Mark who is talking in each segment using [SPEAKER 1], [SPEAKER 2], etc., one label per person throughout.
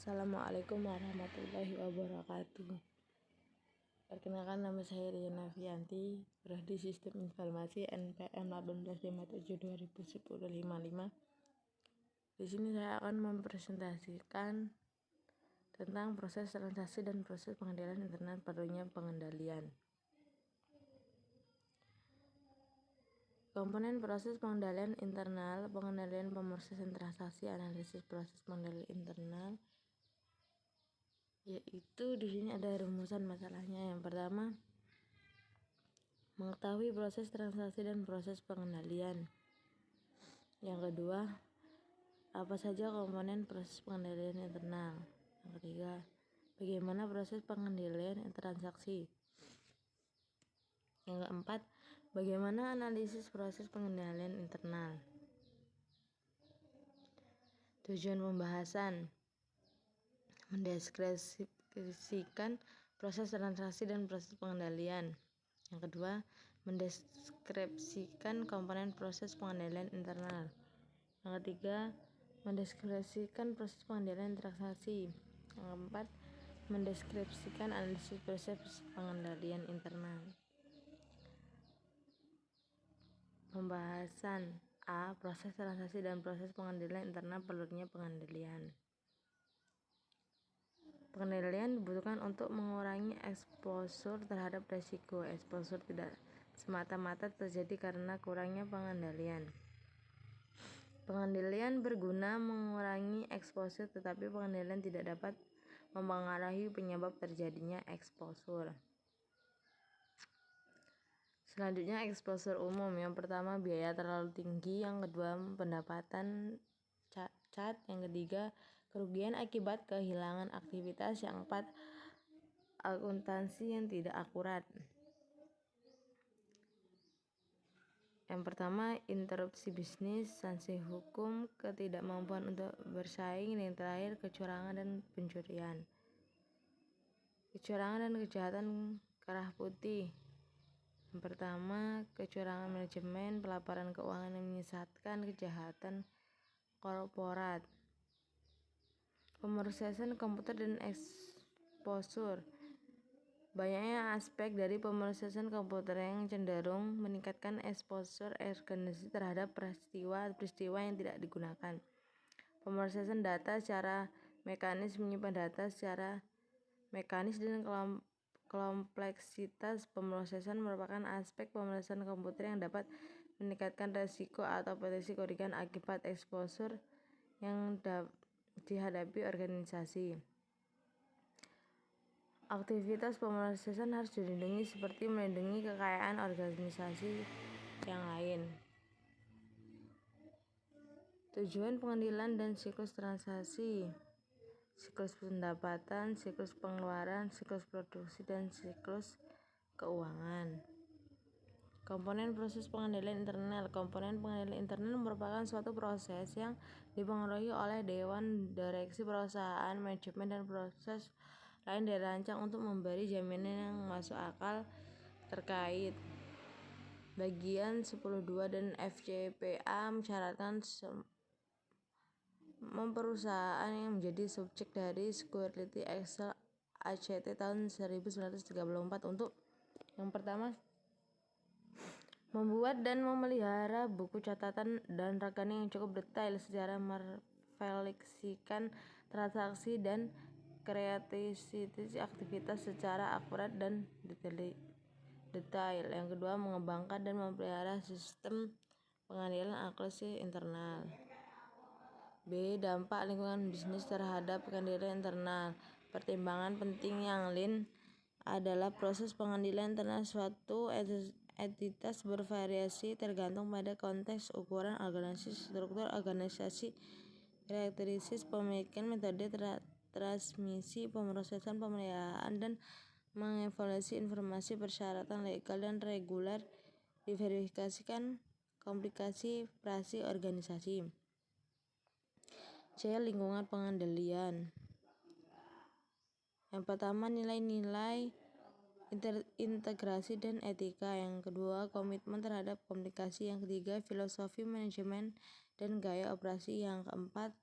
[SPEAKER 1] Assalamualaikum warahmatullahi wabarakatuh. Perkenalkan, nama saya Rian Nafianti, Prodi Sistem Informasi NPM 1857-2010-55. Di sini saya akan mempresentasikan tentang proses transaksi dan proses pengendalian internet, perlunya pengendalian. Komponen proses pengendalian internal, pengendalian pemrosesan transaksi, analisis proses pengendalian internal, yaitu di sini ada rumusan masalahnya. Yang pertama, mengetahui proses transaksi dan proses pengendalian. Yang kedua, apa saja komponen proses pengendalian internal. Yang ketiga, bagaimana proses pengendalian transaksi. Yang keempat, bagaimana analisis proses pengendalian internal. Tujuan pembahasan: mendeskripsikan proses transaksi dan proses pengendalian. Yang kedua, mendeskripsikan komponen proses pengendalian internal. Yang ketiga, mendeskripsikan proses pengendalian transaksi. Yang keempat, mendeskripsikan analisis proses pengendalian internal. Pembahasan A. Proses transaksi dan proses pengendalian internal, perlunya pengendalian. Pengendalian dibutuhkan untuk mengurangi exposure terhadap risiko. Exposure tidak semata-mata terjadi karena kurangnya pengendalian. Pengendalian berguna mengurangi exposure, tetapi pengendalian tidak dapat mempengaruhi penyebab terjadinya exposure. Selanjutnya, exposure umum. Yang pertama, biaya terlalu tinggi. Yang kedua, pendapatan cacat. Yang ketiga, kerugian akibat kehilangan aktivitas. Yang keempat, akuntansi yang tidak akurat. Yang pertama, interupsi bisnis, sanksi hukum, ketidakmampuan untuk bersaing. Yang terakhir, kecurangan dan pencurian. Kecurangan dan kejahatan kerah putih. Yang pertama, kecurangan manajemen, pelaporan keuangan yang menyesatkan, kejahatan korporat. Pemrosesan komputer dan exposure. Banyaknya aspek dari pemrosesan komputer yang cenderung meningkatkan exposure organisasi terhadap peristiwa yang tidak digunakan. Pemrosesan data secara mekanis, menyimpan data secara mekanis, dan kompleksitas pemrosesan merupakan aspek pemrosesan komputer yang dapat meningkatkan risiko atau potensi kerugian akibat exposure yang dihadapi organisasi. Aktivitas pemrosesan harus dilindungi seperti melindungi kekayaan organisasi yang lain. Tujuan pengendalian dan siklus transaksi: siklus pendapatan, siklus pengeluaran, siklus produksi, dan siklus keuangan. Komponen proses pengendalian internal. Komponen pengendalian internal merupakan suatu proses yang dipengaruhi oleh dewan direksi perusahaan, manajemen, dan proses lain dirancang untuk memberi jaminan yang masuk akal terkait. Bagian 10.2 dan FCPA mensyaratkan perusahaan yang menjadi subjek dari Security Excel ACT tahun 1934 untuk: yang pertama, membuat dan memelihara buku catatan dan rekening yang cukup detail secara merefleksikan transaksi dan kreativitas aktivitas secara akurat dan detail. Yang kedua, mengembangkan dan memelihara sistem pengendalian akuntansi internal. B. Dampak lingkungan bisnis terhadap pengendalian internal. Pertimbangan penting yang lain adalah proses pengendalian internal suatu entitas bervariasi tergantung pada konteks, ukuran organisasi, struktur organisasi, karakteristik pemilikan, metode transmisi, pemrosesan, pemeliharaan, dan mengevaluasi informasi, persyaratan legal dan reguler, diverifikasikan komplikasi operasi organisasi. C. Lingkungan pengendalian. Yang pertama, nilai-nilai integrasi dan etika. Yang kedua, komitmen terhadap komunikasi. Yang ketiga, filosofi manajemen dan gaya operasi. Yang keempat,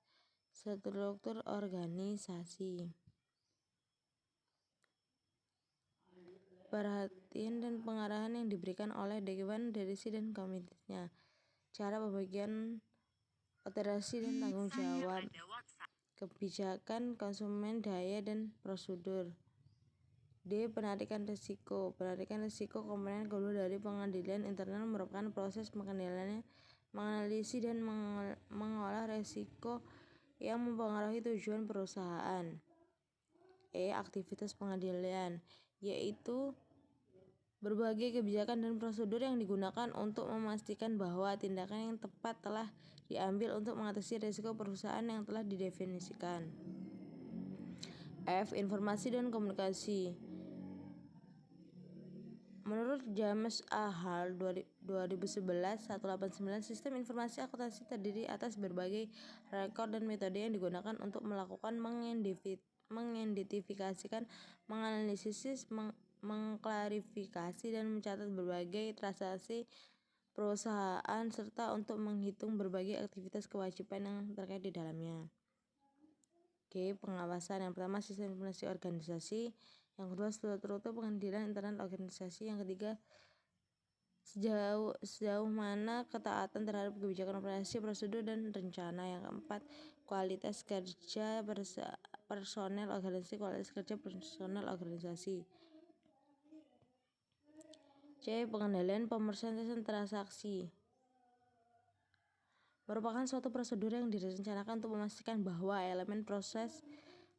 [SPEAKER 1] struktur organisasi. Perhatian dan pengarahan yang diberikan oleh Dewan Direksi dan komitinya. Cara pembagian otoritas dan tanggung jawab. Kebijakan konsumen, daya dan prosedur. D. Penarikan risiko. Penarikan risiko komponen kedua dari pengendalian internal merupakan proses menganalisis dan mengolah risiko yang mempengaruhi tujuan perusahaan. E. Aktivitas pengendalian, yaitu berbagai kebijakan dan prosedur yang digunakan untuk memastikan bahwa tindakan yang tepat telah diambil untuk mengatasi risiko perusahaan yang telah didefinisikan. F. Informasi dan komunikasi. Menurut James A. Hall 2011-189, sistem informasi akuntansi terdiri atas berbagai rekor dan metode yang digunakan untuk melakukan mengidentifikasikan, menganalisis, mengklarifikasi dan mencatat berbagai transaksi perusahaan serta untuk menghitung berbagai aktivitas kewajiban yang terkait di dalamnya. G. Pengawasan. Yang pertama, sistem informasi organisasi. Yang kedua, struktur pengendalian internal organisasi. Yang ketiga, sejauh mana ketaatan terhadap kebijakan operasi, prosedur, dan rencana. Yang keempat, kualitas kerja personel organisasi. Kualitas kerja personel organisasi. C. Pengendalian pemrosesan transaksi. Merupakan suatu prosedur yang direncanakan untuk memastikan bahwa elemen proses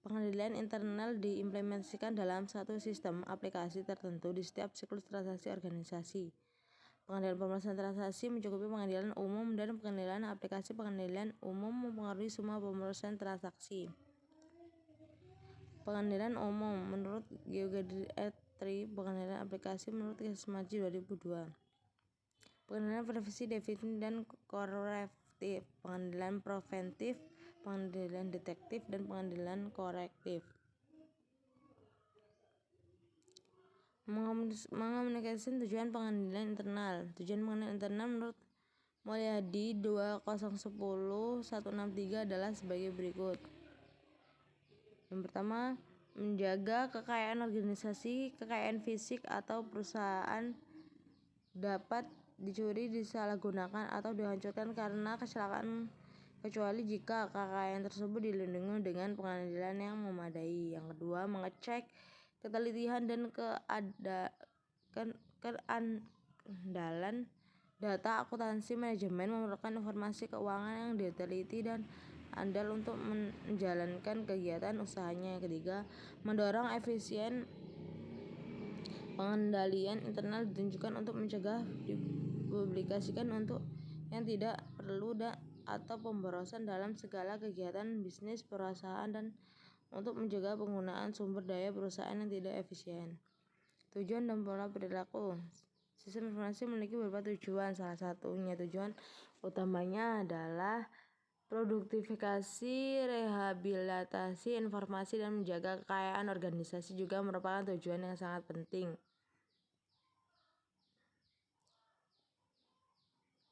[SPEAKER 1] pengendalian internal diimplementasikan dalam satu sistem aplikasi tertentu di setiap siklus transaksi organisasi. Pengendalian pemrosesan transaksi mencakupi pengendalian umum dan pengendalian aplikasi. Pengendalian umum mempengaruhi semua pemrosesan transaksi. Pengendalian umum menurut Geogridley et al. Pengendalian aplikasi menurut Kesmaji 2002. Pengendalian preventif, definitif, dan korektif. Pengendalian preventif, pengendalian detektif, dan pengendalian korektif. Mengomunikasikan tujuan pengendalian internal. Tujuan pengendalian internal menurut Mulyadi 2010-163 adalah sebagai berikut. Yang pertama, menjaga kekayaan organisasi. Kekayaan fisik atau perusahaan dapat dicuri, disalahgunakan, atau dihancurkan karena kecelakaan, kecuali jika kekayaan tersebut dilindungi dengan pengadilan yang memadai. Yang kedua, mengecek ketelitian dan keandalan data akuntansi. Manajemen memerlukan informasi keuangan yang diteliti dan andal untuk menjalankan kegiatan usahanya. Yang ketiga, mendorong efisien pengendalian internal ditunjukkan untuk mencegah dipublikasikan untuk yang tidak perlu atau pemborosan dalam segala kegiatan bisnis perusahaan dan untuk mencegah penggunaan sumber daya perusahaan yang tidak efisien. Tujuan dan pola perilaku. Sistem informasi memiliki beberapa tujuan. Salah satunya tujuan utamanya adalah produktivitas, rehabilitasi informasi, dan menjaga kekayaan organisasi juga merupakan tujuan yang sangat penting.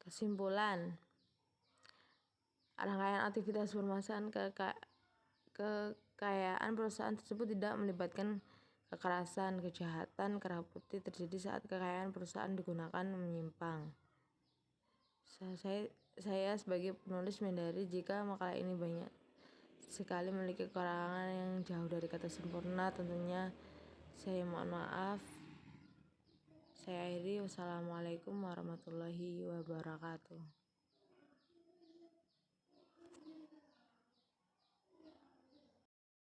[SPEAKER 1] Kesimpulan, rangkaian aktivitas permasalahan kekayaan perusahaan tersebut tidak melibatkan kekerasan, kejahatan, kerah putih terjadi saat kekayaan perusahaan digunakan menyimpang. Saya sebagai penulis menyadari jika makalah ini banyak sekali memiliki kekurangan yang jauh dari kata sempurna. Tentunya saya mohon maaf. Saya akhiri. Wassalamualaikum warahmatullahi wabarakatuh.